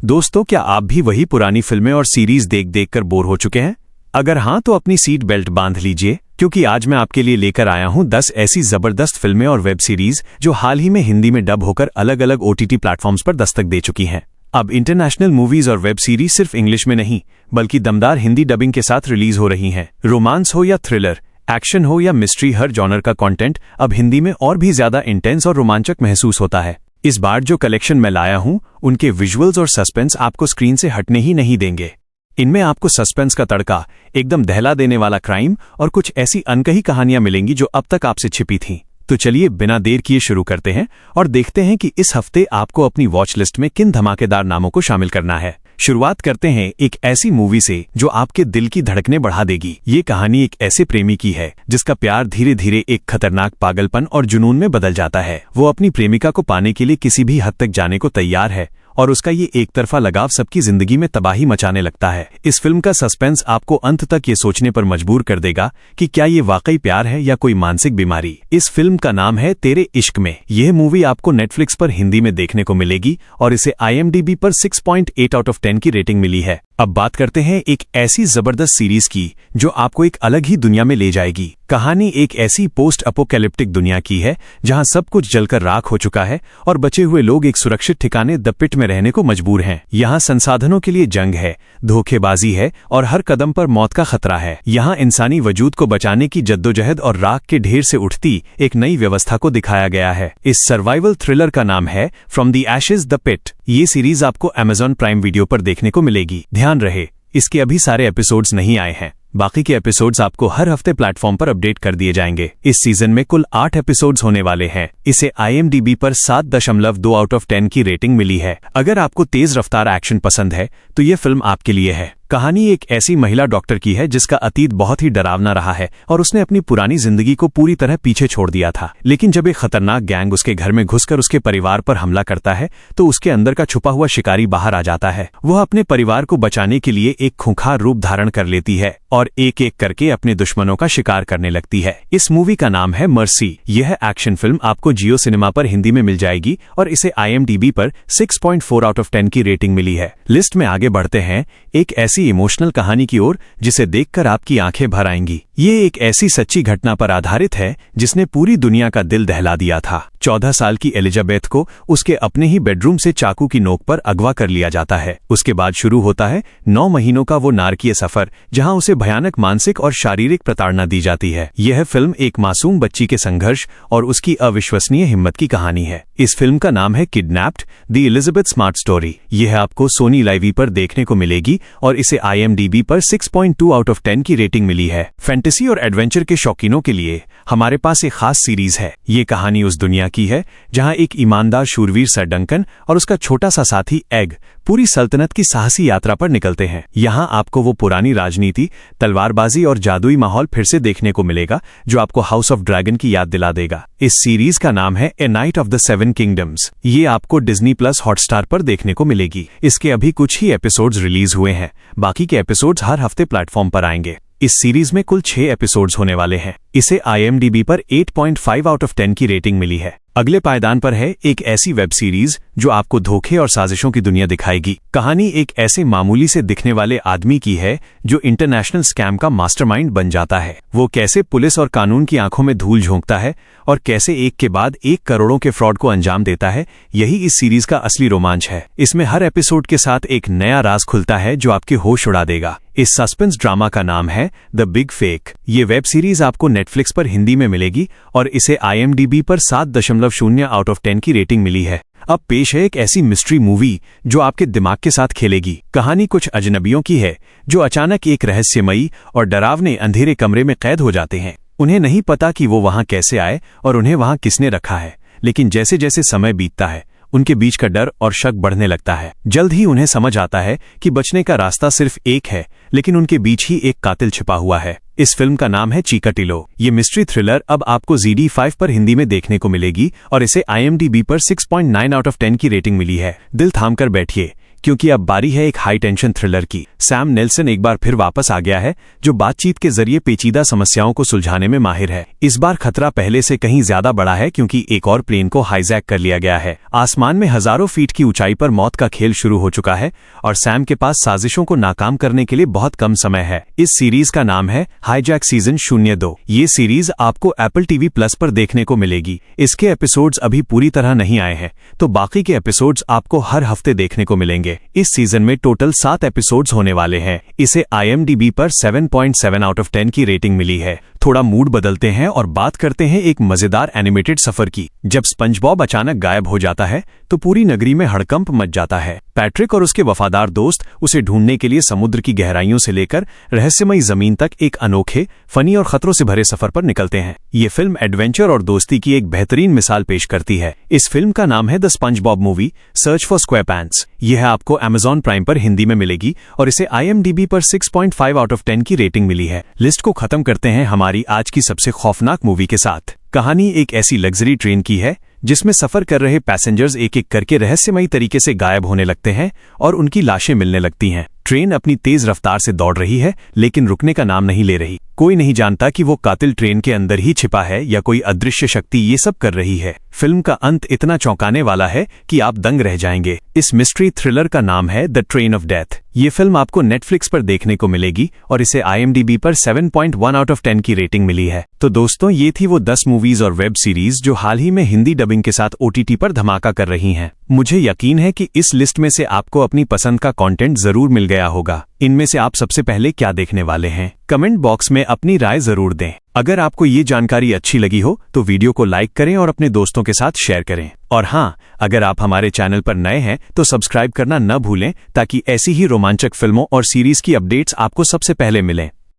दोस्तों, क्या आप भी वही पुरानी फिल्में और सीरीज देख देख कर बोर हो चुके हैं? अगर हाँ, तो अपनी सीट बेल्ट बांध लीजिए, क्योंकि आज मैं आपके लिए लेकर आया हूं 10 ऐसी जबरदस्त फिल्में और वेब सीरीज जो हाल ही में हिंदी में डब होकर अलग अलग OTT प्लेटफॉर्म्स पर दस्तक दे चुकी हैं। अब इंटरनेशनल मूवीज और वेब सीरीज सिर्फ इंग्लिश में नहीं, बल्कि दमदार हिंदी डबिंग के साथ रिलीज हो रही हैं। रोमांस हो या थ्रिलर, एक्शन हो या मिस्ट्री, हर जॉनर का कंटेंट अब हिंदी में और भी ज्यादा इंटेंस और रोमांचक महसूस होता है। इस बार जो कलेक्शन मैं लाया हूं, उनके विजुअल्स और सस्पेंस आपको स्क्रीन से हटने ही नहीं देंगे। इनमें आपको सस्पेंस का तड़का, एकदम दहला देने वाला क्राइम और कुछ ऐसी अनकही कहानियां मिलेंगी जो अब तक आपसे छिपी थीं। तो चलिए बिना देर किए शुरू करते हैं और देखते हैं कि इस हफ्ते आपको अपनी वॉच लिस्ट में किन धमाकेदार नामों को शामिल करना है। शुरुआत करते हैं एक ऐसी मूवी से जो आपके दिल की धड़कनें बढ़ा देगी। ये कहानी एक ऐसे प्रेमी की है जिसका प्यार धीरे धीरे एक खतरनाक पागलपन और जुनून में बदल जाता है। वो अपनी प्रेमिका को पाने के लिए किसी भी हद तक जाने को तैयार है और उसका ये एक तरफा लगाव सबकी जिंदगी में तबाही मचाने लगता है। इस फिल्म का सस्पेंस आपको अंत तक ये सोचने पर मजबूर कर देगा कि क्या ये वाकई प्यार है या कोई मानसिक बीमारी। इस फिल्म का नाम है तेरे इश्क में। यह मूवी आपको नेटफ्लिक्स पर हिंदी में देखने को मिलेगी और इसे IMDb पर 6.8 आउट ऑफ 10 की रेटिंग मिली है। अब बात करते हैं एक ऐसी जबरदस्त सीरीज की जो आपको एक अलग ही दुनिया में ले जाएगी। कहानी एक ऐसी पोस्ट अपोकैलिप्टिक दुनिया की है जहां सब कुछ जलकर राख हो चुका है और बचे हुए लोग एक सुरक्षित ठिकाने द पिट में रहने को मजबूर हैं। यहाँ संसाधनों के लिए जंग है, धोखेबाजी है और हर कदम पर मौत का खतरा है। यहाँ इंसानी वजूद को बचाने की जद्दोजहद और राख के ढेर से उठती एक नई व्यवस्था को दिखाया गया है। इस सर्वाइवल थ्रिलर का नाम है from the ashes the pit. ये सीरीज आपको Amazon प्राइम वीडियो पर देखने को मिलेगी। ध्यान रहे, इसके अभी सारे एपिसोड्स नहीं आए हैं। बाकी के एपिसोड्स आपको हर हफ्ते प्लेटफॉर्म पर अपडेट कर दिए जाएंगे। इस सीजन में कुल 8 एपिसोड्स होने वाले हैं। इसे IMDb पर 7.2 आउट ऑफ 10 की रेटिंग मिली है। अगर आपको तेज रफ्तार एक्शन पसंद है तो ये फिल्म आपके लिए है। कहानी एक ऐसी महिला डॉक्टर की है जिसका अतीत बहुत ही डरावना रहा है और उसने अपनी पुरानी जिंदगी को पूरी तरह पीछे छोड़ दिया था। लेकिन जब एक खतरनाक गैंग उसके घर में घुसकर उसके परिवार पर हमला करता है तो उसके अंदर का छुपा हुआ शिकारी बाहर आ जाता है। वह अपने परिवार को बचाने के लिए एक खूंखार रूप धारण कर लेती है और एक एक करके अपने दुश्मनों का शिकार करने लगती है। इस मूवी का नाम है मर्सी। यह एक्शन फिल्म आपको जियो सिनेमा पर हिंदी में मिल जाएगी और इसे IMDb पर 6.4 आउट ऑफ 10 की रेटिंग मिली है। लिस्ट में आगे बढ़ते हैं एक ऐसी इमोशनल कहानी की ओर जिसे देखकर आपकी आंखें भर आएंगी। ये एक ऐसी सच्ची घटना पर आधारित है जिसने पूरी दुनिया का दिल दहला दिया था। 14 साल की एलिजाबेथ को उसके अपने ही बेडरूम से चाकू की नोक पर अगवा कर लिया जाता है। उसके बाद शुरू होता है 9 महीनों का वो नारकीय सफर जहां उसे भयानक मानसिक और शारीरिक प्रताड़ना दी जाती है। यह फिल्म एक मासूम बच्ची के संघर्ष और उसकी अविश्वसनीय हिम्मत की कहानी है। इस फिल्म का नाम है kidnapped the Elizabeth smart story. यह आपको सोनी लाइव पर देखने को मिलेगी और इसे IMDb पर 6.2 आउट ऑफ 10 की रेटिंग मिली है। फैंटेसी और एडवेंचर के शौकीनों के लिए हमारे पास एक खास सीरीज है। ये कहानी उस दुनिया की है जहां एक ईमानदार शूरवीर सर डंकन और उसका छोटा सा साथी एग पूरी सल्तनत की साहसी यात्रा पर निकलते हैं। यहाँ आपको वो पुरानी राजनीति, तलवारबाजी और जादुई माहौल फिर से देखने को मिलेगा जो आपको हाउस ऑफ ड्रैगन की याद दिला देगा। इस सीरीज का नाम है ए नाइट ऑफ द 7 किंगडम्स। ये आपको Disney+ हॉटस्टार पर देखने को मिलेगी। इसके अभी कुछ ही एपिसोड्स रिलीज हुए हैं। बाकी के एपिसोड्स हर हफ्ते प्लेटफॉर्म पर आएंगे। इस सीरीज में कुल 6 एपिसोड्स होने वाले हैं। इसे IMDb पर 8.5 आउट ऑफ 10 की रेटिंग मिली है। अगले पायदान पर है एक ऐसी वेब सीरीज जो आपको धोखे और साजिशों की दुनिया दिखाएगी। कहानी एक ऐसे मामूली से दिखने वाले आदमी की है जो इंटरनेशनल स्कैम का मास्टरमाइंड बन जाता है। वो कैसे पुलिस और कानून की आंखों में धूल झोंकता है और कैसे एक के बाद एक करोड़ों के फ्रॉड को अंजाम देता है, यही इस सीरीज का असली रोमांच है। इसमें हर एपिसोड के साथ एक नया राज खुलता है जो आपके होश उड़ा देगा। इस सस्पेंस ड्रामा का नाम है द बिग फेक। ये वेब सीरीज आपको नेटफ्लिक्स पर हिंदी में मिलेगी और इसे IMDb पर 7.0 आउट ऑफ 10 की रेटिंग मिली है। अब पेश है एक ऐसी मिस्ट्री मूवी जो आपके दिमाग के साथ खेलेगी। कहानी कुछ अजनबियों की है जो अचानक एक रहस्यमयी और डरावने अंधेरे कमरे में कैद हो जाते हैं। उन्हें नहीं पता कि वो वहां कैसे आए और उन्हें वहां किसने रखा है, लेकिन जैसे जैसे समय बीतता है उनके बीच का डर और शक बढ़ने लगता है। जल्द ही उन्हें समझ आता है कि बचने का रास्ता सिर्फ एक है, लेकिन उनके बीच ही एक कातिल छिपा हुआ है। इस फिल्म का नाम है चिकाटिलो। ये मिस्ट्री थ्रिलर अब आपको ZD5 पर हिंदी में देखने को मिलेगी और इसे IMDb पर 6.9 आउट ऑफ 10 की रेटिंग मिली है। दिल थाम कर बैठिए, क्योंकि अब बारी है एक हाई टेंशन थ्रिलर की। सैम नेल्सन एक बार फिर वापस आ गया है, जो बातचीत के जरिए पेचीदा समस्याओं को सुलझाने में माहिर है। इस बार खतरा पहले से कहीं ज्यादा बड़ा है, क्योंकि एक और प्लेन को हाईजैक कर लिया गया है। आसमान में हजारों फीट की ऊंचाई पर मौत का खेल शुरू हो चुका है और सैम के पास साजिशों को नाकाम करने के लिए बहुत कम समय है। इस सीरीज का नाम है हाईजैक सीजन 02। ये सीरीज आपको एप्पल टीवी प्लस पर देखने को मिलेगी। इसके एपिसोड्स अभी पूरी तरह नहीं आए हैं, तो बाकी के एपिसोड्स आपको हर हफ्ते देखने को मिलेंगे। इस सीजन में टोटल 7 एपिसोड्स होने वाले हैं। इसे IMDb पर 7.7 आउट ऑफ 10 की रेटिंग मिली है। थोड़ा मूड बदलते हैं और बात करते हैं एक मजेदार एनिमेटेड सफर की। जब स्पंजबॉब अचानक गायब हो जाता है तो पूरी नगरी में हड़कंप मच जाता है। पैट्रिक और उसके वफादार दोस्त उसे ढूंढने के लिए समुद्र की गहराइयों से लेकर रहस्यमयी जमीन तक एक अनोखे, फनी और खतरों से भरे सफर पर निकलते हैं। ये फिल्म एडवेंचर और दोस्ती की एक बेहतरीन मिसाल पेश करती है। इस फिल्म का नाम है the SpongeBob movie search for SquarePants. यह आपको Amazon प्राइम पर हिंदी में मिलेगी और इसे IMDb पर 6.5 आउट ऑफ 10 की रेटिंग मिली है। लिस्ट को खत्म करते हैं हमारी आज की सबसे खौफनाक मूवी के साथ। कहानी एक ऐसी लग्जरी ट्रेन की है जिसमें सफर कर रहे पैसेंजर्स एक एक करके रहस्यमयी तरीके से गायब होने लगते हैं और उनकी लाशें मिलने लगती हैं। ट्रेन अपनी तेज रफ्तार से दौड़ रही है, लेकिन रुकने का नाम नहीं ले रही। कोई नहीं जानता कि वो कातिल ट्रेन के अंदर ही छिपा है या कोई अदृश्य शक्ति ये सब कर रही है। फिल्म का अंत इतना चौंकाने वाला है कि आप दंग रह जाएंगे। इस मिस्ट्री थ्रिलर का नाम है द ट्रेन ऑफ डेथ। ये फिल्म आपको नेटफ्लिक्स पर देखने को मिलेगी और इसे IMDb पर 7.1 आउट ऑफ 10 की रेटिंग मिली है। तो दोस्तों, ये थी वो 10 मूवीज और वेब सीरीज जो हाल ही में हिंदी डबिंग के साथ OTT पर धमाका कर रही हैं। मुझे यकीन है कि इस लिस्ट में से आपको अपनी पसंद का कंटेंट जरूर मिल गया होगा। इनमें से आप सबसे पहले क्या देखने वाले हैं? कमेंट बॉक्स में अपनी राय जरूर दें। अगर आपको ये जानकारी अच्छी लगी हो तो वीडियो को लाइक करें और अपने दोस्तों के साथ शेयर करें। और हाँ, अगर आप हमारे चैनल पर नए हैं तो सब्सक्राइब करना न भूलें, ताकि ऐसी ही रोमांचक फिल्मों और सीरीज की अपडेट्स आपको सबसे पहले मिलें।